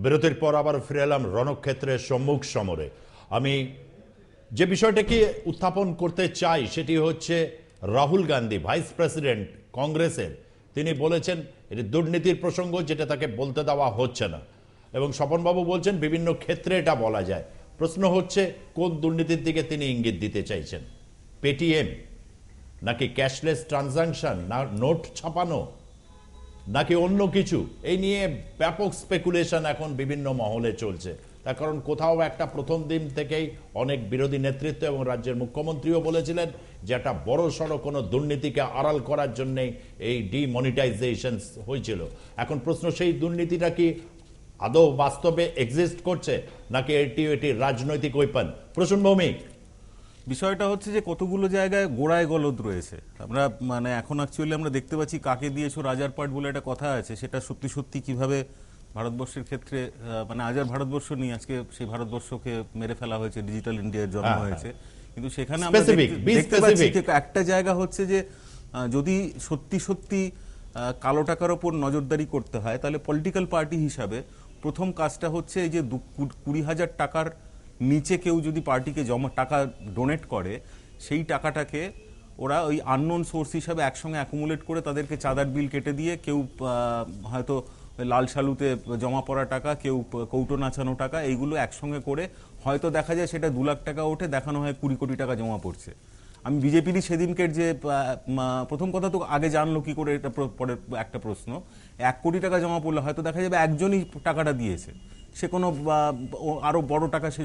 বিরতির পর আবার ফিরে এলাম রণক্ষেত্রের সম্মুখ সমরে। আমি যে বিষয়টাকে উত্থাপন করতে চাই সেটি হচ্ছে রাহুল গান্ধী, ভাইস প্রেসিডেন্ট কংগ্রেসের, তিনি বলেছেন এটি দুর্নীতির প্রসঙ্গ, যেটা তাকে বলতে দেওয়া হচ্ছে না, এবং স্বপনবাবু বলছেন বিভিন্ন ক্ষেত্রে এটা বলা যায়। প্রশ্ন হচ্ছে কোন দুর্নীতির দিকে তিনি ইঙ্গিত দিতে চাইছেন? পেটিএম নাকি ক্যাশলেস ট্রানজাকশন, না নোট ছাপানো, নাকি অন্য কিছু? এই নিয়ে ব্যাপক স্পেকুলেশন এখন বিভিন্ন মহলে চলছে। তার কারণ কোথাও একটা প্রথম দিন থেকেই অনেক বিরোধী নেতৃত্ব এবং রাজ্যের মুখ্যমন্ত্রীও বলেছিলেন যে একটা বড় সড়ো কোনো দুর্নীতিকে আড়াল করার জন্যেই এই ডিমনিটাইজেশন হয়েছিল। এখন প্রশ্ন, সেই দুর্নীতিটা কি আদৌ বাস্তবে এক্সিস্ট করছে, নাকি এটি রাজনৈতিক ওয়েপন? প্রসূন ভৌমিক, বিষয়টা হচ্ছে যে কতগুলো জায়গায় গোড়ায় গলদ রয়েছে। আমরা এখন অ্যাকচুয়ালি আমরা দেখতে পাচ্ছি কাকে দিয়েছো রাজার পাট বলে একটা কথা আছে, সেটা সত্যি সত্যি কিভাবে ভারতবর্ষের ক্ষেত্রে আজ আর ভারতবর্ষ নেই, আজকে সেই ভারতবর্ষকে মেরে ফেলা হয়েছে, ডিজিটাল ইন্ডিয়ার জন্ম হয়েছে। কিন্তু সেখানে আমরা দেখতে পাচ্ছি একটা জায়গা হচ্ছে যে যদি সত্যি সত্যি কালো টাকার ওপর নজরদারি করতে হয়, তাহলে পলিটিক্যাল পার্টি হিসাবে প্রথম কাজটা হচ্ছে এই যে 20,000 টাকার নিচে কেউ যদি পার্টিকে টাকা ডোনেট করে, সেই টাকাটাকে ওরা ওই আননোন সোর্স হিসাবে একসঙ্গে অ্যাকুমুলেট করে তাদেরকে চাঁদার বিল কেটে দিয়ে, কেউ হয়তো লাল শালুতে জমা পড়া টাকা, কেউ কৌটো নাচানো টাকা, এইগুলো একসঙ্গে করে হয়তো দেখা যায় সেটা 2 লাখ টাকা ওঠে, দেখানো হয় 20 কোটি টাকা জমা পড়ছে। আমি বিজেপিরই সেদিনকের যে প্রথম কথা তো আগে জানলো কি করে, এটা পরের একটা প্রশ্ন। 1 কোটি টাকা জমা পড়লে হয়তো দেখা যাবে একজনই টাকাটা দিয়েছে, সে কোনো আরো বড় টাকা সে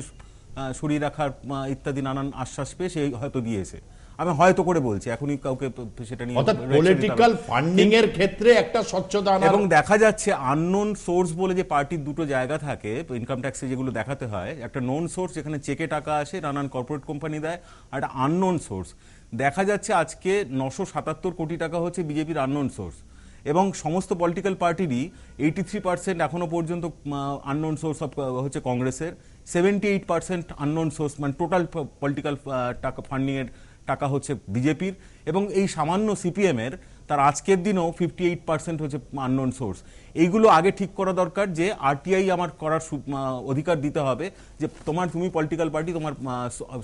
সরিয়ে রাখার ইত্যাদি নানান আশ্বাস পেয়ে সে হয়তো দিয়েছে। আমি হয়তো করে বলছি, এখনই কাউকে সেটা নিয়ে পলিটিক্যাল ফান্ডিং এর ক্ষেত্রে একটা স্বচ্ছতা, এবং দেখা যাচ্ছে আননোন সোর্স বলে যে পার্টির দুটো জায়গা থাকে ইনকাম ট্যাক্সে যেগুলো দেখাতে হয়, একটা নোন সোর্স যেখানে চেকে টাকা আসে, নানান কর্পোরেট কোম্পানি দেয়, আর একটা আননোন সোর্স। দেখা যাচ্ছে আজকে 977 কোটি টাকা হচ্ছে বিজেপির আননোন সোর্স, এবং সমস্ত পলিটিক্যাল পার্টিরই 83% এখনো পর্যন্ত আননোন সোর্স হচ্ছে কংগ্রেসের, 78% আননোন সোর্স, মানে টোটাল পলিটিক্যাল টাকা ফান্ডিং এর টাকা হচ্ছে বিজেপির, এবং এই সামান্য সিপিএম এর তার আজকের দিনেও 58% হচ্ছে আননোন সোর্স। এইগুলো আগে ঠিক করা দরকার যে আরটিআই আমার করার অধিকার দিতে হবে, যে তুমি পলিটিক্যাল পার্টি তোমার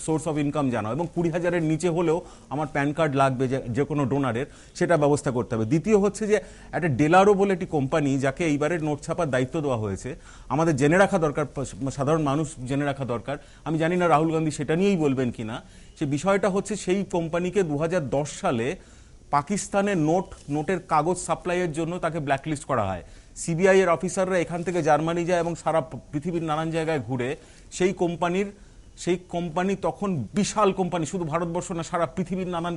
সোর্স অফ ইনকাম জানাও, এবং 20,000-এর নিচে হলেও আমার প্যান কার্ড লাগবে যে কোনো ডোনারের, সেটা ব্যবস্থা করতে হবে। দ্বিতীয় হচ্ছে যে একটা ডেলারো বলে একটি কোম্পানি, যাকে এইবারের নোট ছাপার দায়িত্ব দেওয়া হয়েছে, আমাদের জেনে রাখা দরকার, সাধারণ মানুষ জেনে রাখা দরকার। আমি জানি না রাহুল গান্ধী সেটা নিয়েই বলবেন কিনা। সে বিষয়টা হচ্ছে সেই কোম্পানিকে 2010 সালে পাকিস্তানের নোটের কাগজ সাপ্লাইয়ের জন্য তাকে ব্ল্যাকলিস্ট করা হয়। সিবিআই এর অফিসাররা এখান থেকে জার্মানি যায় এবং সারা পৃথিবীর নানান জায়গায় ঘুরে সেই কোম্পানি তখন বিশাল কোম্পানি, শুধু ভারতবর্ষ না সারা পৃথিবীর নানান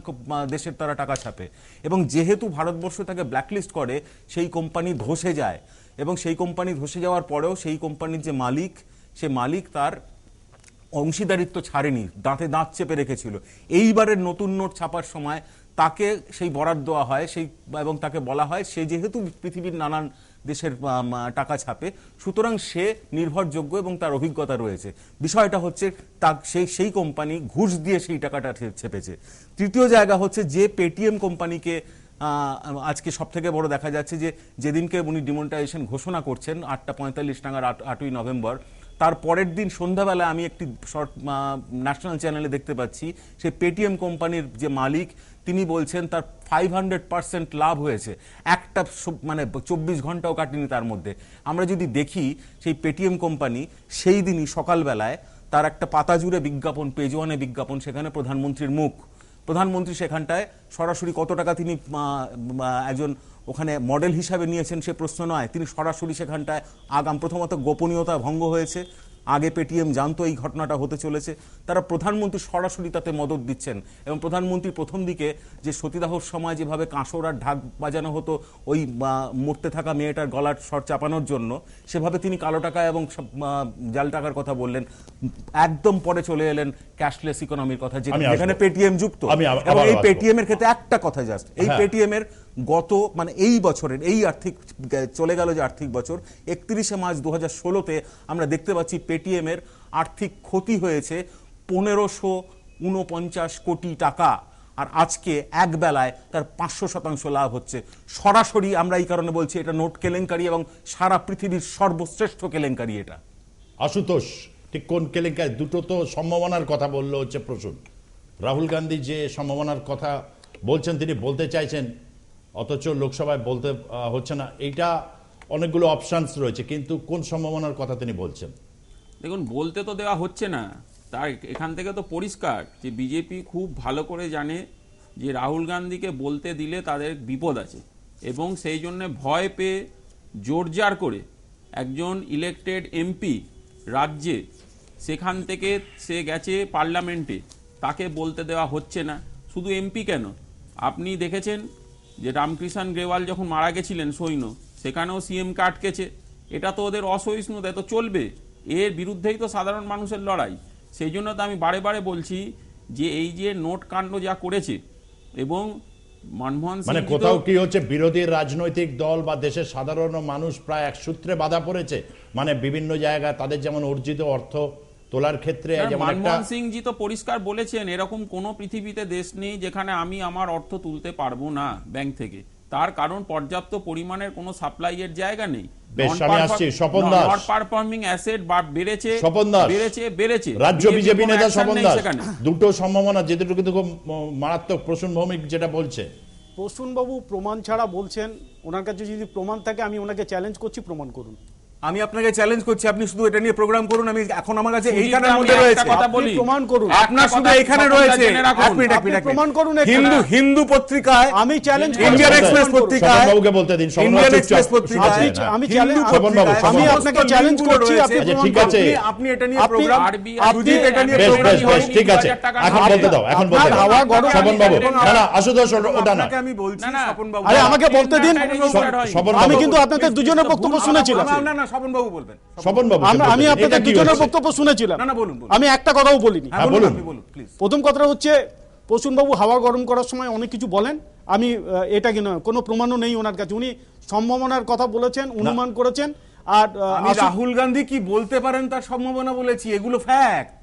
দেশের তারা টাকা ছাপে, এবং যেহেতু ভারতবর্ষ তাকে ব্ল্যাকলিস্ট করে, সেই কোম্পানি ধসে যায়, এবং সেই কোম্পানি ধসে যাওয়ার পরেও সেই কোম্পানির যে মালিক, সে মালিক তার অংশীদারিত্ব ছাড়েনি, দাঁতে দাঁত চেপে রেখেছিল। এইবারের নতুন নোট ছাপার সময় তাকে সেই বরাদ দেওয়া হয়, এবং তাকে বলা হয় সে যেহেতু পৃথিবীর নানান দেশের টাকা ছাপে, সুতরাং সে নির্ভরযোগ্য এবং তার অভিজ্ঞতা রয়েছে। বিষয়টা হচ্ছে সেই কোম্পানি ঘুষ দিয়ে সেই টাকাটা ছেপেছে। তৃতীয় জায়গা হচ্ছে যে পেটিএম কোম্পানিকে আজকে সব থেকে বড় দেখা যাচ্ছে যে যেদিনকে উনি ডিমনিটাইজেশন ঘোষণা করছেন 8:45 নাগাদ 8ই নভেম্বর, তার পরের দিন সন্ধ্যাবেলা আমি একটি ন্যাশনাল চ্যানেলে দেখতে পাচ্ছি সেই পেটিএম কোম্পানির যে মালিক, তিনি বলছেন তার 500% লাভ হয়েছে, একটা 24 ঘন্টাও কাটেনি তার মধ্যে। আমরা যদি দেখি সেই পেটিএম কোম্পানি সেই দিনই সকালবেলায় তার একটা পাতা জুড়ে বিজ্ঞাপন, পেজ ওয়ানে বিজ্ঞাপন, সেখানে প্রধানমন্ত্রীর মুখ, প্রধানমন্ত্রী সেখানটায় সরাসরি কত টাকা তিনি একজন ওখানে মডেল হিসাবে নিয়েছেন সে প্রশ্ন নয়, তিনি সরাসরি সেখানটায় প্রথমত গোপনীয়তা ভঙ্গ হয়েছে, আগে পেটিএম জানতো এই ঘটনাটা হতে চলেছে, তারা প্রধানমন্ত্রী সরাসরি তাতে মদত দিচ্ছেন। এবং প্রধানমন্ত্রী প্রথম দিকে যে সতীদাহর সময় যেভাবে কাঁসর আর ঢাক বাজানো হতো ওই মরতে থাকা মেয়েটার গলার স্বর চাপানোর জন্য, সেভাবে তিনি কালো টাকা এবং জাল টাকার কথা বললেন। একদম পরে চলে এলেন ক্যাশলেস ইকোনমির কথা, যেখানে পেটিএম যুক্ত। এবং এই পেটিএম এর ক্ষেত্রে একটা কথা জাস্ট, এই পেটিএম এর গত এই বছরের এই আর্থিক চলে গেল যে আর্থিক বছর 31শে মার্চ 2016-তে আমরা দেখতে পাচ্ছি পেটিএম এর আর্থিক ক্ষতি হয়েছে 1549 কোটি টাকা। আর আজকে এক বেলায় তার 500% লাভ হচ্ছে। সরাসরি আমরা এই কারণে বলছি এটা নোট কেলেঙ্কারি এবং সারা পৃথিবীর সর্বশ্রেষ্ঠ কেলেঙ্কারি এটা। আশুতোষ, ঠিক কোন কেলেঙ্কারি? দুটো তো সম্ভাবনার কথা বললো হচ্ছে প্রসূন। রাহুল গান্ধী যে সম্ভাবনার কথা বলছেন, তিনি বলতে চাইছেন, অথচ লোকসভায় বলতে হচ্ছে না। এইটা অনেকগুলো অপশনস রয়েছে, কিন্তু কোন সম্ভাবনার কথা তিনি বলছেন? দেখুন, বলতে তো দেওয়া হচ্ছে না। তার এখান থেকে তো পরিষ্কার যে বিজেপি খুব ভালো করে জানে যে রাহুল গান্ধীকে বলতে দিলে তাদের বিপদ আছে, এবং সেই জন্য ভয় পেয়ে জোরজার করে একজন ইলেকটেড এমপি রাজ্যে, সেখান থেকে সে গেছে পার্লামেন্টে, তাকে বলতে দেওয়া হচ্ছে না। শুধু এমপি কেন, আপনি দেখেছেন যে রামকৃষ্ণ গ্রেওয়াল যখন মারা গেছিলেন সৈন্য, সেখানেও সিএমকে আটকেছে। এটা তো ওদের অসহিষ্ণুতা, তো চলবে। এর বিরুদ্ধেই তো সাধারণ মানুষের লড়াই। সেই জন্য তো আমি বারে বারে বলছি যে এই যে নোট কাণ্ড যা করেছে, এবং মনমোহন সিং, মানে কোথাও কি হচ্ছে বিরোধী রাজনৈতিক দল বা দেশের সাধারণ মানুষ প্রায় এক সূত্রে বাধা পড়েছে? মানে বিভিন্ন জায়গায় তাদের যেমন অর্জিত অর্থ তোলার ক্ষেত্রে যেমন একটা, মনমোহন সিং জি তো পরিষ্কার বলেছেন এরকম কোন পৃথিবীতে দেশ নেই যেখানে আমি আমার অর্থ তুলতে পারবো না ব্যাংক থেকে। তার কারণ পর্যাপ্ত পরিমাণের কোনো সাপ্লাই এর জায়গা নেই। বেশ, আমি আসছি। Swapan Das, not performing asset বেড়েছে, স্বপন দাস বেড়েছে। রাজ্য বিজেপি নেতা স্বপন দাস, সেখানে দুটো সম্ভাবনা যেটুকু কিন্তু খুব মারাত্মক। প্রসূন ভৌমিক যেটা বলছে, প্রসূনবাবু প্রমাণ ছাড়া বলছেন, ওনার কাছে যদি প্রমাণ থাকে আমি ওনাকে চ্যালেঞ্জ করছি, প্রমাণ করুন। আমি আপনাকে চ্যালেঞ্জ করছি, আপনি শুধু এটা নিয়ে প্রোগ্রাম করুন। আমি এখন আমার কাছে সুজিত, এইখানের আমি মধ্যে একটা রয়েছে, কথা বলি, প্রমাণ করুন। আপনার শুধু এখানে কথা রয়েছে। জেনে রাখুন। এক মিনিট, আপনি প্রমাণ করুন এটা। হিন্দু পত্রিকায়, আমি চ্যালেঞ্জ করছি, ইন্ডিয়ান আপনি এক্সপ্রেস প্রমাণ করুন। পত্রিকায়, স্বপনবাবুকে বলতে দিন। ইন্ডিয়ান এক্সপ্রেস পত্রিকায়, আমি হিন্দু চ্যালেঞ্জ- পত্রিকায়, আমি আপনাকে চ্যালেঞ্জ করছি, আপনি আচ্ছা, প্রমাণ ঠিক করুন। আছে। আপনি এটা নিয়ে আপনি- প্রোগ্রাম, আপনি- সুজিত এটা নিয়ে বেশ প্রোগ্রাম বেশ বেশ, ঠিক আছে, এখন বলতে দাও, এখন বলতে আপনার দাও। হাওয়া গরম। স্বপনবাবু, এবং না না, আশুতোষ ওটা না। আপনাকে আমি বলছি, না, না। স্বপনবাবু, আরে আমাকে বলতে দিন। স্বপনবাবু, আমি কিন্তু আপনাদের দুজনের বক্তব্য শুনেছিলাম। না না, স্বপনবাবু বলবেন। স্বপনবাবু, আমি আপনাদের দুজনের বক্তব্য শুনেছিলাম। না, না, বলুন, বলুন। আমি একটা কথাও বলিনি। হ্যাঁ, বলুন। আপনি বলুন প্লিজ। প্রথম কথা হচ্ছে, প্রসূনবাবু হাওয়া গরম করার সময় অনেক কিছু বলেন। আমি এটা কি নয়, কোনো প্রমাণও নেই ওনার কাছে। উনি সম্ভাবনার কথা বলেছেন, অনুমান করেছেন। আর আমি রাহুল গান্ধী কি বলতে পারেন তার সম্ভাবনা বলেছি, এগুলো ফ্যাক্ট।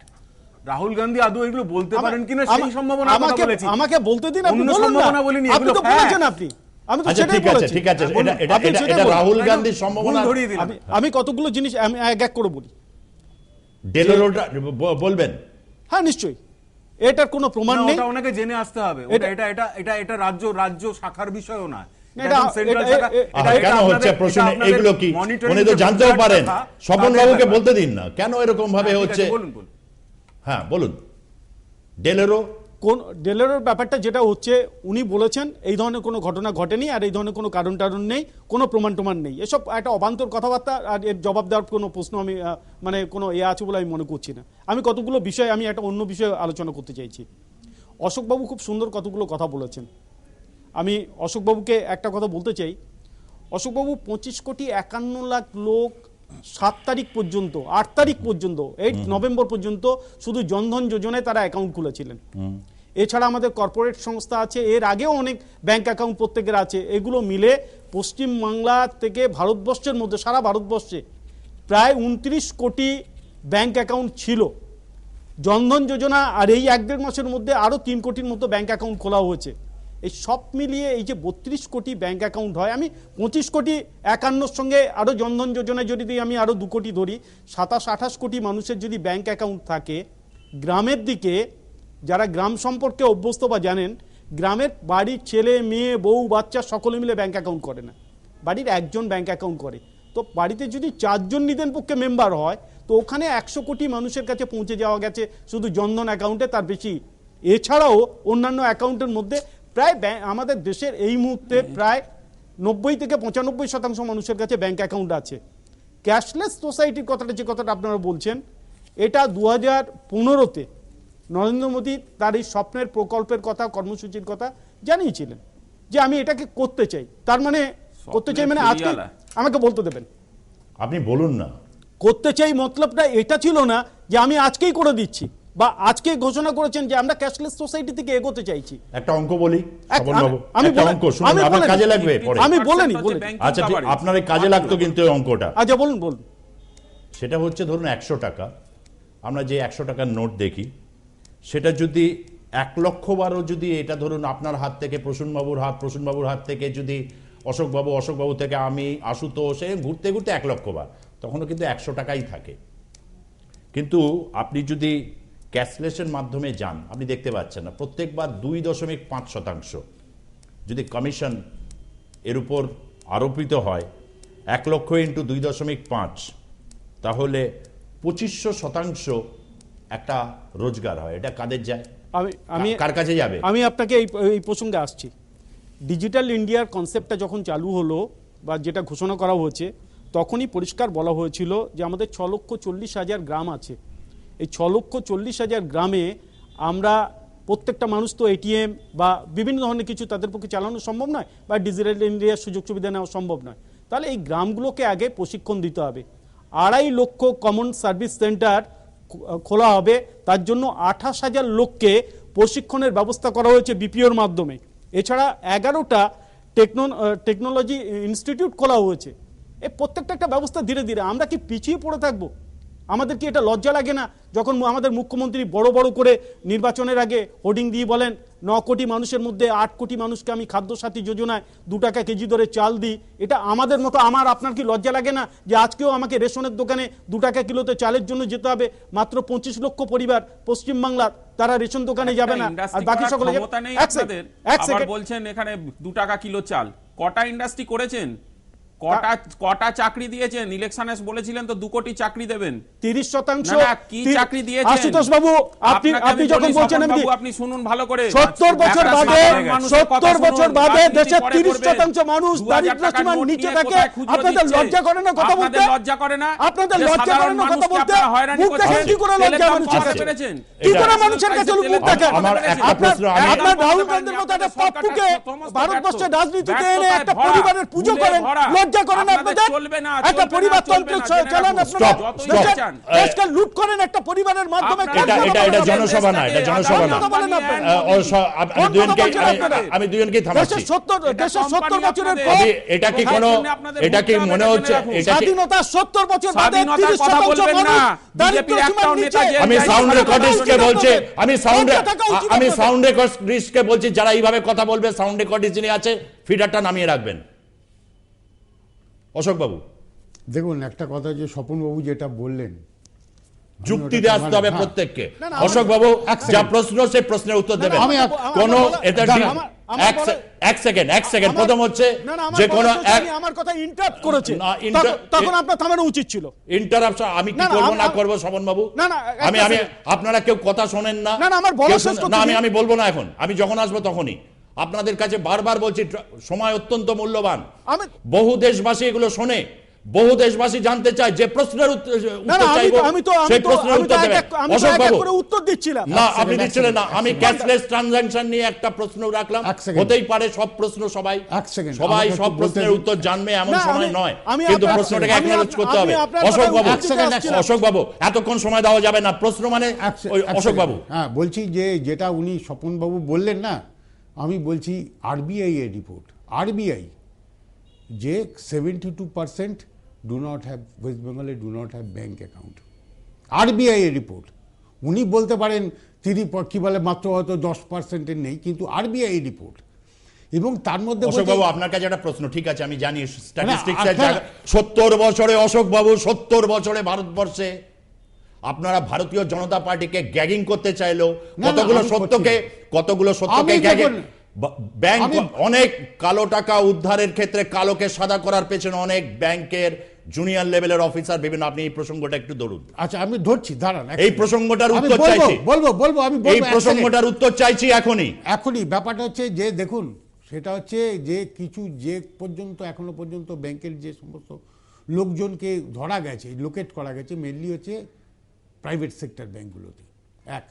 রাহুল গান্ধী আদৌ এগুলো বলতে পারেন কিনা সেই সম্ভাবনার কথা বলেছি। আমাকে বলতে দিন, আপনি অন্য বলুন না। সম্ভাবনা বলিনি, আপনি এগুলো তো fact। বলেছেন, আপনি। আমি তো আচ্ছা, সেটাই ঠিক আছে, বলেছি। ঠিক আছে, বলুন, আপনি সেটাই এটা বলুন। রাহুল গান্ধীর সম্ভাবনা। ভুল ধরিয়ে দিলাম। আমি কতগুলো জিনিস আমি এক করে বলি। ডেলোরোটা বলবেন? হ্যাঁ, নিশ্চয়ই। এটার কোনো প্রমাণ না, নেই। ওটা ওনাকে জেনে আসতে হবে। এটা- এটা রাজ্য শাখার বিষয়ও না। না, এটা- সেন্ট্রাল এটা- শাখা। এটা- কেন হচ্ছে প্রশ্ন? এগুলো কি উনি তো জানতেও পারেন। স্বপন বাবুকে বলতে দিন না, কেন এরকম ভাবে হচ্ছে? বলুন বলুন। হ্যাঁ বলুন। ডেলেরো, কোন ডেলেরোর ব্যাপারটা যেটা হচ্ছে, উনি বলেছেন এই ধরনের কোনো ঘটনা ঘটেনি, আর এই ধরনের কোনো কারণ টারণ নেই, কোনো প্রমাণ টমান নেই। এসব একটা অবান্তর কথাবার্তা, আর এর জবাব দেওয়ার কোনো প্রশ্ন আমি মানে কোনো আছে বলে আমি মনে করছি না। আমি কতগুলো বিষয়, আমি একটা অন্য বিষয়ে আলোচনা করতে চাইছি। অশোকবাবু খুব সুন্দর কতগুলো কথা বলেছেন। আমি অশোকবাবুকে একটা কথা বলতে চাই। অশোকবাবু 25,51,00,000 লোক 7 তারিখ পর্যন্ত, 8 তারিখ পর্যন্ত, 8 নভেম্বর পর্যন্ত শুধু জনধন যোজনায় তারা অ্যাকাউন্ট খুলেছিলেন। এছাড়া আমাদের কর্পোরেট সংস্থা আছে, এর আগেও অনেক ব্যাংক অ্যাকাউন্ট প্রত্যেকের আছে। এগুলো মিলে পশ্চিমবাংলা থেকে ভারতবর্ষের মধ্যে, সারা ভারতবর্ষে প্রায় 29 কোটি ব্যাংক অ্যাকাউন্ট ছিল। জনধন যোজনা আর এই 1-1.5 মাসের মধ্যে আরও 3 কোটির মতো ব্যাংক অ্যাকাউন্ট খোলা হয়েছে। এই সব মিলিয়ে এই যে 32 কোটি ব্যাংক অ্যাকাউন্ট হয়, আমি 25,51,00,000 সঙ্গে আরও জনধন যোজনায় যদি আমি আরও 2 কোটি ধরি, 27-28 কোটি মানুষের যদি ব্যাংক অ্যাকাউন্ট থাকে, গ্রামের দিকে যারা গ্রাম সম্পর্কে অভ্যস্ত বা জানেন, গ্রামের বাড়ির ছেলে মেয়ে বউ বাচ্চা সকলে মিলে ব্যাংক অ্যাকাউন্ট করে না, বাড়ির একজন ব্যাংক অ্যাকাউন্ট করে। তো বাড়িতে যদি 4 জন নিদেন পক্ষে মেম্বার হয়, তো ওখানে 100 কোটি মানুষের কাছে পৌঁছে যাওয়া গেছে শুধু জনধন অ্যাকাউন্টে, তার বেশি। এছাড়াও অন্যান্য অ্যাকাউন্টের মধ্যে প্রায় আমাদের দেশের এই মুহূর্তে প্রায় 90 থেকে 95% মানুষের কাছে ব্যাংক অ্যাকাউন্ট আছে। ক্যাশলেস সোসাইটির কথাটা, যে কথাটা আপনারা বলছেন, এটা 2015-তে নরেন্দ্র মোদী তার এই স্বপ্নের প্রকল্পের কথা, কর্মসূচির কথা জানিয়েছিলেন যে আমি এটাকে করতে চাই। তার মানে করতে চাই মানে আজকে আমাকে বলতে দেবেন, আপনি বলুন না। করতে চাই মতলবটা এটা ছিল না যে আমি আজকেই করে দিচ্ছি, বা আজকে ঘোষণা করেছেন যে আমরা ক্যাশলেস সোসাইটি থেকে এগোতে চাইছি। একটা অঙ্ক বলি স্বপন বাবু, আমি একটা অঙ্ক শুনুন, আপনার কাজে লাগবে পরে। আমি বলিনি। আচ্ছা ঠিক, আপনার এই কাজে লাগতো কিন্তু এই অঙ্কটা। আচ্ছা বলুন বলুন। সেটা হচ্ছে ধরুন 100 টাকা, আমরা যে 100 টাকার নোট দেখি, সেটা যদি 1,00,000 যদি এটা ধরুন আপনার হাত থেকে প্রসূনবাবুর হাত থেকে যদি অশোকবাবু থেকে আমি, আশুতোষ, ঘুরতে ঘুরতে 1,00,000 বার, তখনও কিন্তু 100 টাকাই থাকে। কিন্তু আপনি যদি ক্যাশলেসের মাধ্যমে যান, আপনি দেখতে পাচ্ছেন না, প্রত্যেকবার 2.5% যদি কমিশন এর উপর আরোপিত হয়, 1,00,000 ইন্টু 2.5, তাহলে 2500% একটা রোজগার হয়। এটা কাদের যায়? আমি কার কাছে যাবে? আমি আপনাকে এই প্রসঙ্গে আসছি। ডিজিটাল ইন্ডিয়ার কনসেপ্টটা যখন চালু হলো বা যেটা ঘোষণা করা হয়েছে, তখনই পরিষ্কার বলা হয়েছিল যে আমাদের 6,40,000 গ্রাম আছে। এই 6,40,000 গ্রামে আমরা প্রত্যেকটা মানুষ তো এটিএম বা বিভিন্ন ধরনের কিছু তাদের পক্ষে চালানো সম্ভব নয়, বা ডিজিটাল ইন্ডিয়ার সুযোগ সুবিধা নেওয়া সম্ভব নয়। তাহলে এই গ্রামগুলোকে আগে প্রশিক্ষণ দিতে হবে। 2.5 লক্ষ কমন সার্ভিস সেন্টার খোলা হবে, তার জন্য 28,000 লোককে প্রশিক্ষণের ব্যবস্থা করা হয়েছে বিপিওর মাধ্যমে। এছাড়া 11টা টেকনোলজি ইনস্টিটিউট খোলা হয়েছে। এই প্রত্যেকটা একটা ব্যবস্থা ধীরে ধীরে। আমরা কি পিছিয়ে পড়ে থাকবো? আমাদের কি এটা লজ্জা লাগে না যখন আমাদের মুখ্যমন্ত্রী বড় বড় করে নির্বাচনের আগে হোর্ডিং দিয়ে বলেন 9 কোটি মানুষের মধ্যে 8 কোটি মানুষকে আমি খাদ্যসাথী যোজনায় 2 টাকা কেজি দরে চাল দিই? এটা আমাদের মতো আপনার কি লজ্জা লাগে না যে আজকেও আমাকে রেশনের দোকানে 2 টাকা কিলোতে চালের জন্য যেতে হবে? মাত্র 25 লক্ষ পরিবার পশ্চিমবাংলার, তারা রেশন দোকানে যাবে না, আর বাকি সকলে যাবে। এক সেকেন্ড বলছেন এখানে 2 টাকা কিলো চাল, কটা ইন্ডাস্ট্রি করেছেন? কটা চাকরি দিয়েছেন? ইলেকশনে বলেছিলেন তো 2 কোটি চাকরি দেবেন। 30% কি চাকরি দিয়েছেন? আশুতোষ বাবু, আপনি যখন বলছেন আপনি শুনুন ভালো করে, 70 বছর বাদে দেশের 30% মানুষ দারিদ্র্য সীমার নিচে থাকে। আপনাদের লজ্জা করে না কথা বলতে? লজ্জা করে না? আপনাদের লজ্জা করে না কথা বলতে? মুখ দেখেন কি করে লজ্জা মানুষের কাছে? কি করে মানুষের কাছে মুখ দেখেন? আপনার রাহুল গান্ধীর মতো একটা পাপ্পুকে ভারতবর্ষের রাজনীতিতে এনে একটা পরিবারের পুজো করেন, লজ্জা করেন আপনাদের? একটা পরিবারতন্ত্র চালান আপনারা, দেশকে লুট করেন একটা পরিবারের মাধ্যমে। এটা জনসভা না, এটা জনসভা না। আমি দুজনকে থামাচ্ছি। দেশের 70 বছরের পর এটা কি মনে হচ্ছে স্বাধীনতা 70 বছর বাদে 30% মানুষ দারিদ্র্য সীমার নিচে? আমি সাউন্ড রেকর্ডিস্টকে বলছি, আমি সাউন্ড রেকর্ডিস্টকে বলছি, যারা এইভাবে কথা বলবে সাউন্ড রেকর্ডিস্ট যিনি আছে ফিডারটা নামিয়ে রাখবেন। অশোক বাবু দেখুন, একটা কথা যে স্বপনবাবু যেটা বললেন, যুক্তি দিয়ে আসতে হবে প্রত্যেককে। অশোক বাবু যা প্রশ্ন সেই প্রশ্নের উত্তর দেবেন। কোন এটা এক সেকেন্ড প্রথম হচ্ছে যে কোন আমার কথা ইন্টারাপ্ট করেছে, তখন আপনার থামানো উচিত ছিল। ইন্টারাপ্ট আমি কি করব না করব স্বপন বাবু? আমি আপনারা কেউ কথা শোনেন না। আমি বলবো না এখন, আমি যখন আসবো তখনই। আপনাদের কাছে বারবার বলছি সময় অত্যন্ত মূল্যবান। বহু দেশবাসী এগুলো শোনে, বহু দেশবাসী জানতে চায় যে প্রশ্নের উত্তর চাইবো, সেই প্রশ্নের উত্তর দেবেন। অশোক বাবু উত্তর দিচ্ছিলাম না, আপনি দিচ্ছিলেন না। আমি ক্যাশলেস ট্রানজাকশন নিয়ে একটা প্রশ্ন রাখলাম। হতেই পারে সব প্রশ্ন সবাই সব প্রশ্নের উত্তর জানবে এমন সময় নয়, কিন্তু প্রশ্নটাকে অ্যাকনলেজ করতে হবে। অশোক বাবু এতক্ষণ সময় দেওয়া যাবে না। প্রশ্ন মানে অশোক বাবু, হ্যাঁ বলছি যে যেটা উনি স্বপন বাবু বললেন না, আমি বলছি আরবিআই এর রিপোর্ট, আরবিআই যে 72% ডু নট হ্যাভ, ওয়েস্ট বেঙ্গলে do not have bank account. RBI এর রিপোর্ট। উনি বলতে পারেন তিনি কি বলে মাত্র হয়তো 10% নেই, কিন্তু আরবিআই এর রিপোর্ট। এবং তার মধ্যে অশোক বাবু আপনার কাছে একটা প্রশ্ন, ঠিক আছে আমি জানি স্ট্যাটিস্টিক্সের 70 বছরে অশোক বাবু 70 বছরে ভারতবর্ষে আপনারা ভারতীয় জনতা পার্টিকে গ্যাগিং করতে চাইলেও কতগুলো সত্যকে গ্যাগিং, ব্যাংক অনেক কালো টাকা উদ্ধারের ক্ষেত্রে কালোকে সাদা করার পেছনে অনেক ব্যাংকের জুনিয়র লেভেলের অফিসার বিভিন্ন। আপনি এই প্রসঙ্গটা একটু ধরুন। আচ্ছা আমি ধরছি, দাঁড়ান, এই প্রসঙ্গটার উত্তর চাইছি। বলবো আমি এই প্রসঙ্গটার উত্তর চাইছি এখনই। ব্যাপারটা হচ্ছে যে দেখুন, সেটা হচ্ছে যে এখনো পর্যন্ত ব্যাংকের যে সমস্ত লোকজনকে ধরা গেছে, লোকেট করা গেছে, মেনলি হচ্ছে প্রাইভেট সেক্টর ব্যাংকগুলোতে। 1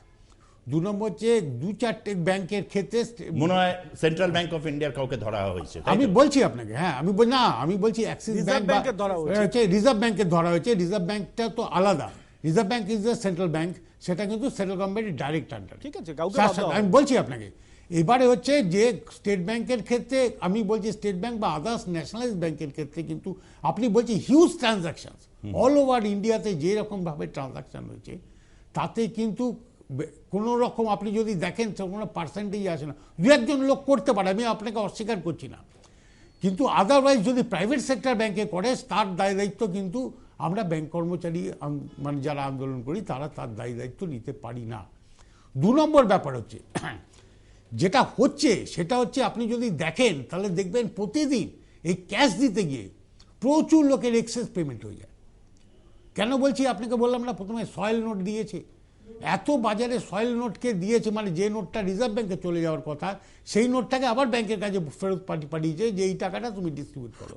2 নম্বর হচ্ছে 2-4টে ব্যাংকের ক্ষেত্রে মনে হয় সেন্ট্রাল ব্যাংক অফ ইন্ডিয়ার কাউকে ধরা হয়েছে। আমি বলছি আপনাকে, হ্যাঁ আমি বলছি অ্যাক্সিস ব্যাংক ধরা হয়েছে, রিজার্ভ ব্যাংকের ধরা হয়েছে। রিজার্ভ ব্যাংকটা তো আলাদা, reserve bank is the central bank, সেটা কিন্তু সেন্ট্রাল গভর্নমেন্টের ডাইরেক্ট আন্ডার। ঠিক আছে, আমি বলছি আপনাকে। এবারে হচ্ছে যে স্টেট ব্যাংকের ক্ষেত্রে আমি বলছি, স্টেট ব্যাংক বা আদার্স ন্যাশনালাইজ ব্যাংকের ক্ষেত্রে কিন্তু আপনি বলছি হিউজ ট্রানজাকশন অল ওভার ইন্ডিয়াতে যেরকম ভাবে ট্রানজাকশন হয়েছে, তাতে কিন্তু কোনো রকম আপনি যদি দেখেন কোনো পার্সেন্টেজ আসে না, দু একজন লোক করতে পারে, আমি আপনাকে অস্বীকার করছি না, কিন্তু আদারওয়াইজ যদি প্রাইভেট সেক্টর ব্যাংকে করে তার দায় দায়িত্ব কিন্তু আমরা ব্যাংক কর্মচারী মানে যারা আন্দোলন করি তারা তার দায় দায়িত্ব নিতে পারি না। 2 নম্বর ব্যাপার হচ্ছে যেটা হচ্ছে সেটা হচ্ছে আপনি যদি দেখেন তাহলে দেখবেন প্রতিদিন এই ক্যাশ দিতে গিয়ে প্রচুর লোকের এক্সেস পেমেন্ট হয়ে যায়। কেন বলছি আপনাকে বললাম না প্রথমে সয়েল নোট দিয়েছে, এত বাজারে সয়েল নোটকে দিয়েছে, মানে যে নোটটা রিজার্ভ ব্যাংকে চলে যাওয়ার কথা সেই নোটটাকে আবার ব্যাংকের কাছে ফেরত পাঠিয়েছে যে এই টাকাটা তুমি ডিস্ট্রিবিউট করো।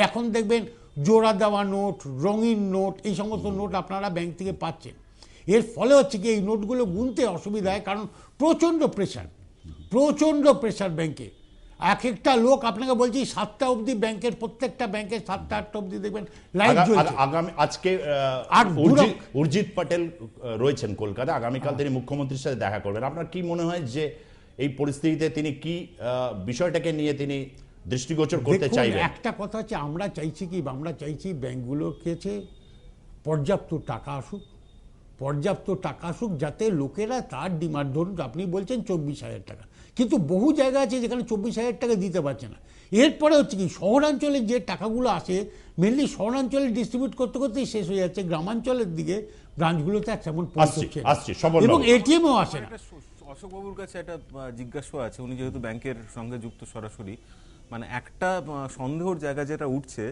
এখন দেখবেন জোড়া দেওয়া নোট, রঙিন নোট, এই সমস্ত নোট আপনারা ব্যাংক থেকে পাচ্ছেন। এর ফলে হচ্ছে কি এই নোটগুলো গুনতে অসুবিধা হয়, কারণ প্রচণ্ড প্রেশার ব্যাংকে। এক একটা লোক আপনাকে বলছি 7টা অবধি ব্যাংকের, প্রত্যেকটা ব্যাংকের 7টা 8টা অবধি দেখবেন লাইভ জ্বলছে। আগামী আজকে উর্জিত পটেল রয়েছেন কলকাতা, আগামীকাল তিনি মুখ্যমন্ত্রীর সাথে দেখা করবেন। আপনার কি মনে হয় যে এই পরিস্থিতিতে তিনি কি বিষয়টাকে নিয়ে তিনি দৃষ্টিগোচর করতে চাইবেন? একটা কথা হচ্ছে আমরা চাইছি ব্যাংকগুলোর কাছে পর্যাপ্ত টাকা আসুক যাতে লোকেরা তার ডিমান্ড, ধরুন আপনি বলছেন 24,000 টাকা, কিন্তু বহু জায়গা আছে যেখানে 24,000 টাকা দিতে পারছে না। এরপরে হচ্ছে কি শহরাঞ্চলে যে টাকাগুলো আসে মেনলি শহরাঞ্চলে ডিস্ট্রিবিউট করতে করতেই শেষ হয়ে যাচ্ছে, গ্রামাঞ্চলের দিকে ব্রাঞ্চগুলোতে তেমন পৌঁছচ্ছে না এবং এটিএমও আসে না। অশোকবাবুর কাছে একটা জিজ্ঞাসা আছে, উনি যেহেতু ব্যাংকের সঙ্গে যুক্ত সরাসরি, মানে একটা সন্দেহর জায়গা যেটা উঠছে,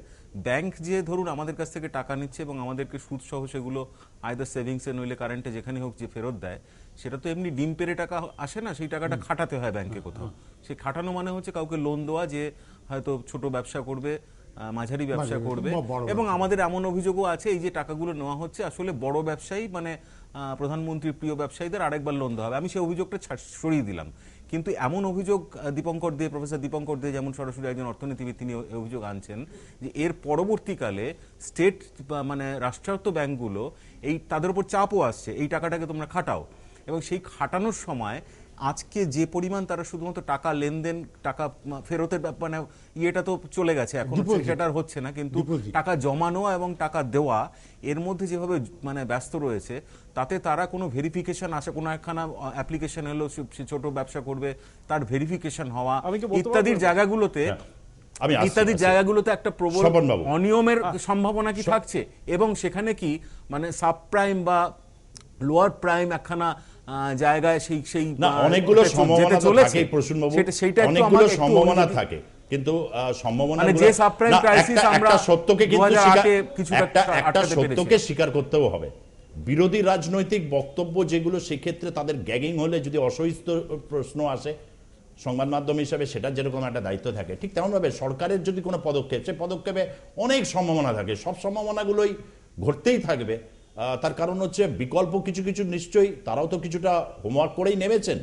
ব্যাংক যে ধরুন আমাদের কাছ থেকে টাকা নিচ্ছে এবং আমাদেরকে সুদ সহ সেগুলো আইদার সেভিংসে নইলে কারেন্টে যেখানে হোক যে ফেরত দেয়, সেটা তো এমনি ডিম পেরে টাকা আসে না, সেই টাকাটা খাটাতে হয় ব্যাংকে কোথাও। সেই খাটানো মানে হচ্ছে কাউকে লোন দেওয়া, যে হয়তো ছোট ব্যবসা করবে, মাঝারি ব্যবসা করবে। এবং আমাদের এমন অভিযোগও আছে এই যে টাকাগুলো নেওয়া হচ্ছে আসলে বড় ব্যবসায়ী, মানে প্রধানমন্ত্রীর প্রিয় ব্যবসায়ীদের আরেকবার লোন দেওয়া হবে। আমি সেই অভিযোগটা সরিয়ে দিলাম, কিন্তু এমন অভিযোগ প্রফেসর দীপঙ্কর দে যেমন সরাসরি একজন অর্থনীতিবিদ, তিনি অভিযোগ আনছেন যে এর পরবর্তীকালে স্টেট মানে রাষ্ট্রায়ত্ত ব্যাংকগুলো এই তাদের উপর চাপও আসছে, এই টাকাটাকে তোমরা খাটাও, এবং সেই খাটানোর সময় আজকে যে পরিমাণ তারা শুধুমাত্র টাকা লেনদেন, টাকা ফেরতের মানে ইয়েটা তো চলে গেছে, এখন সেটা আর হচ্ছে না, কিন্তু টাকা জমানো এবং টাকা দেওয়া এর মধ্যে যেভাবে মানে ব্যস্ত রয়েছে, তাতে তারা কোনো ভেরিফিকেশন আসে, কোনো একখানা অ্যাপ্লিকেশন এলো, সে ছোট ব্যবসা করবে, তার ভেরিফিকেশন হওয়া ইত্যাদির জায়গাগুলোতে একটা প্রবল অনিয়মের সম্ভাবনা কি থাকছে, এবং সেখানে কি মানে সাবপ্রাইম বা লোয়ার প্রাইম একখানা জায়গায় সেই অনেকগুলো সম্ভাবনা থাকে প্রসূনবাবু, অনেকগুলো সম্ভাবনা থাকে, কিন্তু সম্ভাবনা যে সাবপ্রাইম ক্রাইসিস আমরা সত্যকে কিন্তু একটা সত্যকে স্বীকার করতেও হবে। বিরোধী রাজনৈতিক বক্তব্য যেগুলো, সেক্ষেত্রে তাদের গ্যাগিং হলে যদি অসহিষ্ণু প্রশ্ন আসে সংবাদ মাধ্যম হিসাবে, সেটা যেরকম একটা দায়িত্ব থাকে, ঠিক তেমনভাবে সরকারের যদি কোনো পদক্ষেপ, সে পদক্ষেপে অনেক সম্ভাবনা থাকে, সব সম্ভাবনাগুলোই ঘটতেই থাকবে। তার কারণ হচ্ছে বিকল্প কিছু নিশ্চয়ই তারাও তো কিছুটা হোমওয়ার্ক করেই নেমেছেন।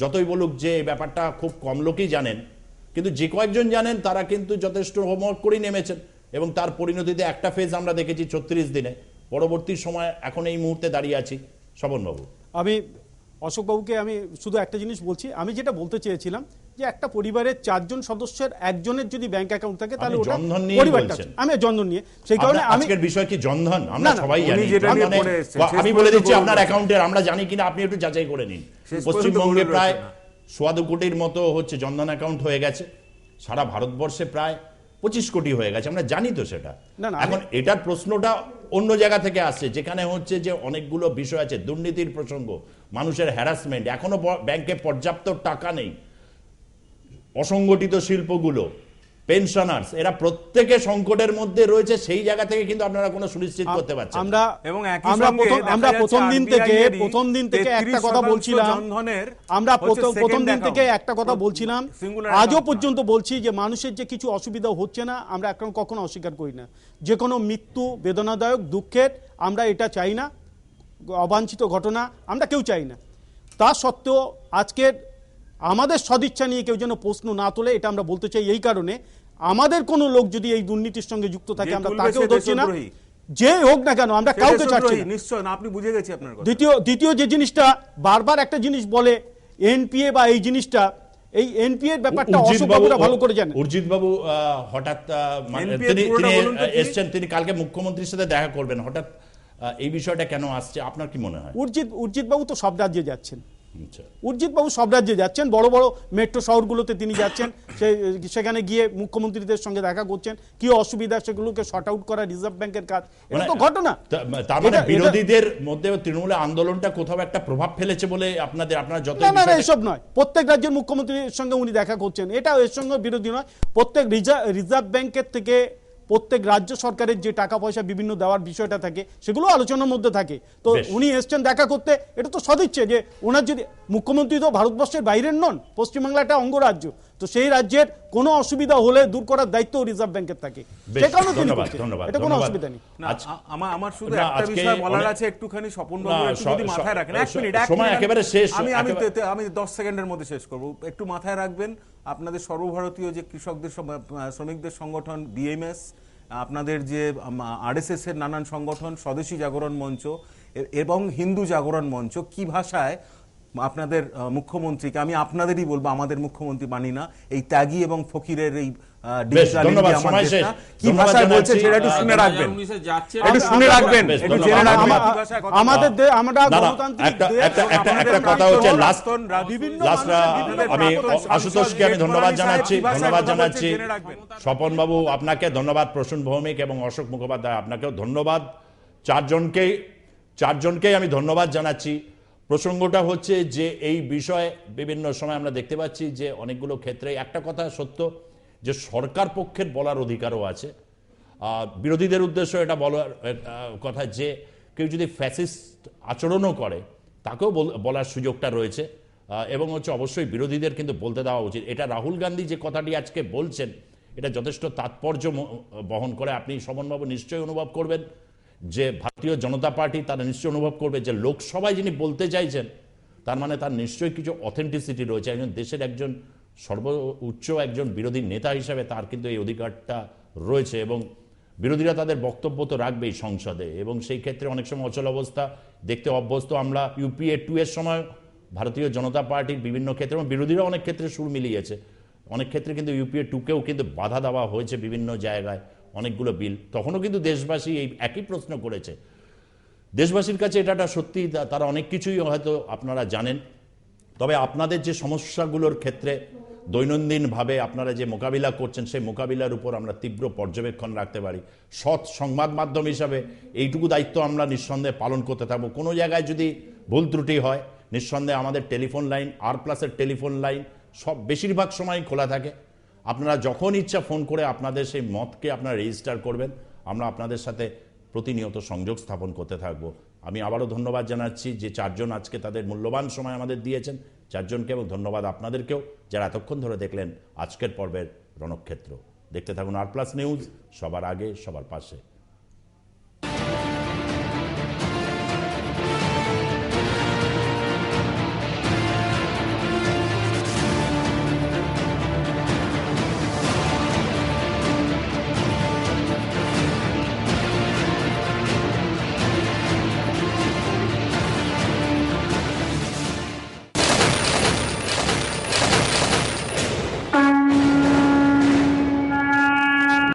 যতই বলুক যে এই ব্যাপারটা খুব কম লোকই জানেন, কিন্তু যে কয়েকজন জানেন তারা কিন্তু যথেষ্ট হোমওয়ার্ক করেই নেমেছেন, এবং তার পরিণতিতে একটা ফেজ আমরা দেখেছি 36 দিনে। পরবর্তী সময় এখন এই মুহূর্তে দাঁড়িয়ে আছি। স্বপনবাবু, আমি অশোকবাবুকে আমি শুধু একটা জিনিস বলছি, আমি যেটা বলতে চেয়েছিলাম যে একটা পরিবারের 4 জন সদস্যের একজনের যদি ব্যাংক অ্যাকাউন্ট থাকে তাহলে ওটা পরিবারটা, আমি জনধন নিয়ে, সেই কারণে আমি আজকের বিষয় কি জনধন, আমরা সবাই জানি। আমি বলে দিচ্ছি আপনার অ্যাকাউন্টের, আমরা জানি কিনা আপনি একটু যাচাই করে নিন। পশ্চিমবঙ্গে প্রায় 1.25 কোটির মতো হচ্ছে জনধন অ্যাকাউন্ট হয়ে গেছে, সারা ভারতবর্ষে প্রায় 25 কোটি হয়ে গেছে, আমরা জানি তো সেটা। এখন এটার প্রশ্নটা অন্য জায়গা থেকে আসছে, যেখানে হচ্ছে যে অনেকগুলো বিষয় আছে, দুর্নীতির প্রসঙ্গ, মানুষের হ্যারাসমেন্ট, এখনো ব্যাংকে পর্যাপ্ত টাকা নেই, অসংগঠিত শিল্পগুলো, পেনশনার্স, এরা প্রত্যেকে সংকটের মধ্যে রয়েছে। সেই জায়গা থেকে কিন্তু আপনারা কোনো সুনিশ্চিত করতে পারছেন না। আমরা প্রথম দিন থেকে একটা কথা বলছিলাম, আজও পর্যন্ত বলছি যে মানুষের যে কিছু অসুবিধা হচ্ছে না, আমরা এখন কখনো অস্বীকার করি না। যে কোনো মৃত্যু বেদনাদায়ক, দুঃখের, আমরা এটা চাই না, অবাঞ্ছিত ঘটনা আমরা কেউ চাই না। তা সত্ত্বেও আজকের আমাদের সদিচ্ছা নিয়ে কেউ যেন প্রশ্ন না তোলে, এটা আমরা বলতে চাই। এই কারণে আমাদের কোনো লোক যদি এই দুর্নীতির সঙ্গে যুক্ত থাকে, আমরা তাকেও ধরছি না, যে হোক না কেন, আমরা কাউকে ছাড়ছি না। নিশ্চয়, আপনি বুঝে গেছি আপনার কথা। দ্বিতীয় যে জিনিসটা বারবার একটা জিনিস বলে এনপিএ বা এই জিনিসটা, এই এনপিএ এর ব্যাপারটা অশোকবাবুরা ভালো করে জানেন। উর্জিত বাবু হঠাৎ তিনি এসছেন, তিনি কালকে মুখ্যমন্ত্রীর সাথে দেখা করবেন, হঠাৎ এই বিষয়টা কেন আসছে আপনার কি মনে হয়? উর্জিত বাবু তো সব রাজ্যে যাচ্ছেন, আচ্ছা, উর্জিত বাবু সব রাজ্যে যাচ্ছেন, বড় বড় মেট্রো শহরগুলোতে তিনি যাচ্ছেন, সেখানে গিয়ে মুখ্যমন্ত্রীদের সঙ্গে দেখা করছেন, কি অসুবিধা সেগুলোকে শর্ট আউট করা রিজার্ভ ব্যাংকের কাজ। এটা তো ঘটনা। তার মানে বিরোধীদের মধ্যে তৃণমূলের আন্দোলনটা কোথাও একটা প্রভাব ফেলেছে বলে আপনারা যত না এসব নয়, প্রত্যেক রাজ্যের মুখ্যমন্ত্রীর সঙ্গে উনি দেখা করছেন, এটা এর সঙ্গে বিরোধী নয়। প্রত্যেক রিজার্ভ ব্যাংকের থেকে প্রত্যেক রাজ্য সরকারের যে টাকা পয়সা বিভিন্ন দেওয়ার বিষয়টা থাকে সেগুলো আলোচনার মধ্যে থাকে। তো উনি এসছেন দেখা করতে, এটা তো সদিচ্ছে যে ওনার যদি মুখ্যমন্ত্রী তো ভারতবর্ষের বাইরের নন, পশ্চিমবাংলা একটা অঙ্গরাজ্য, তো সেই রাজ্যের কোনো অসুবিধা হলে দূর করার দায়িত্ব রিজার্ভ ব্যাংকের থাকে, সে কারণে তিনি করছেন, এটা কোনো অসুবিধা নেই। আমার শুধু একটা বিষয় বলার আছে, একটুখানি স্বপন বাবু একটু যদি মাথায় রাখেন, এক মিনিট সময় একেবারে শেষ, আমি 10 সেকেন্ডের মধ্যে শেষ করব, একটু মাথায় রাখবেন আপনাদের সর্বভারতীয় যে কৃষকদের শ্রমিকদের সংগঠন বিএমএস, আপনাদের যে আরএসএস এর নানান সংগঠন, স্বদেশী জাগরণ মঞ্চ এবং হিন্দু জাগরণ মঞ্চ কি ভাষায় আপনাদের মুখ্যমন্ত্রীকে, আমি আপনাদেরই বলবো, আমাদের মুখ্যমন্ত্রী মানি না, এই ত্যাগী এবং ফকিরের এই ডিজিটাল ইন্ডিয়া আমার দেশ না, কি ভাষায় বলছে সেটা একটু শুনে রাখবেন, একটু শুনে রাখবেন, একটু জেনে রাখবেন আমাদের আমরা গণতান্ত্রিক দেশ। একটা কথা হচ্ছে লাস্ট আমি আশুতোষকে আমি ধন্যবাদ জানাচ্ছি স্বপন বাবু আপনাকে ধন্যবাদ, প্রসূন ভৌমিক এবং অশোক মুখোপাধ্যায় আপনাকেও ধন্যবাদ, চারজনকেই আমি ধন্যবাদ জানাচ্ছি। প্রসঙ্গটা হচ্ছে যে এই বিষয়ে বিভিন্ন সময় আমরা দেখতে পাচ্ছি যে অনেকগুলো ক্ষেত্রে একটা কথা সত্য যে সরকার পক্ষের বলার অধিকারও আছে, বিরোধীদের উদ্দেশ্য এটা বলার কথা যে কেউ যদি ফ্যাসিস্ট আচরণও করে তাকেও বলার সুযোগটা রয়েছে, এবং হচ্ছে অবশ্যই বিরোধীদের কিন্তু বলতে দেওয়া উচিত। এটা রাহুল গান্ধী যে কথাটি আজকে বলছেন এটা যথেষ্ট তাৎপর্য বহন করে। আপনি শোভনবাবু নিশ্চয়ই অনুভব করবেন যে ভারতীয় জনতা পার্টি তারা নিশ্চয়ই অনুভব করবে যে লোকসভায় যিনি বলতে চাইছেন তার মানে তার নিশ্চয়ই কিছু অথেন্টিসিটি রয়েছে, একজন দেশের একজন সর্বোচ্চ একজন বিরোধী নেতা হিসাবে তার কিন্তু এই অধিকারটা রয়েছে, এবং বিরোধীরা তাদের বক্তব্য তো রাখবেই সংসদে, এবং সেই ক্ষেত্রে অনেক সময় অচল অবস্থা দেখতে অভ্যস্ত আমরা। ইউপিএ 2 এর সময় ভারতীয় জনতা পার্টির বিভিন্ন ক্ষেত্রে এবং বিরোধীরা অনেক ক্ষেত্রে সুর মিলিয়েছে, অনেক ক্ষেত্রে কিন্তু ইউপিএ 2-কেও কিন্তু বাধা দেওয়া হয়েছে বিভিন্ন জায়গায় অনেকগুলো বিল, তখনও কিন্তু দেশবাসী এই একই প্রশ্ন করেছে। দেশবাসীর কাছে এটা সত্যি, তারা অনেক কিছুই হয়তো আপনারা জানেন, তবে আপনাদের যে সমস্যাগুলোর ক্ষেত্রে দৈনন্দিনভাবে আপনারা যে মোকাবিলা করছেন সেই মোকাবিলার উপর আমরা তীব্র পর্যবেক্ষণ রাখতে পারি। সৎ সংবাদ মাধ্যম হিসাবে এইটুকু দায়িত্ব আমরা নিঃসন্দেহে পালন করতে থাকবো। কোনো জায়গায় যদি ভুল ত্রুটি হয় নিঃসন্দেহে আমাদের টেলিফোন লাইন, R+-এর টেলিফোন লাইন সব বেশিরভাগ সময় খোলা থাকে, আপনারা যখন ইচ্ছা ফোন করে আপনাদের সেই মতকে আপনারা রেজিস্টার করবেন, আমরা আপনাদের সাথে প্রতিনিয়ত সংযোগ স্থাপন করতে থাকবো। আমি আবারও ধন্যবাদ জানাচ্ছি যে চারজন আজকে তাদের মূল্যবান সময় আমাদের দিয়েছেন, চারজনকে, এবং ধন্যবাদ আপনাদেরকেও যারা এতক্ষণ ধরে দেখলেন আজকের পর্বের রণক্ষেত্র। দেখতে থাকুন R+ নিউজ, সবার আগে সবার পাশে।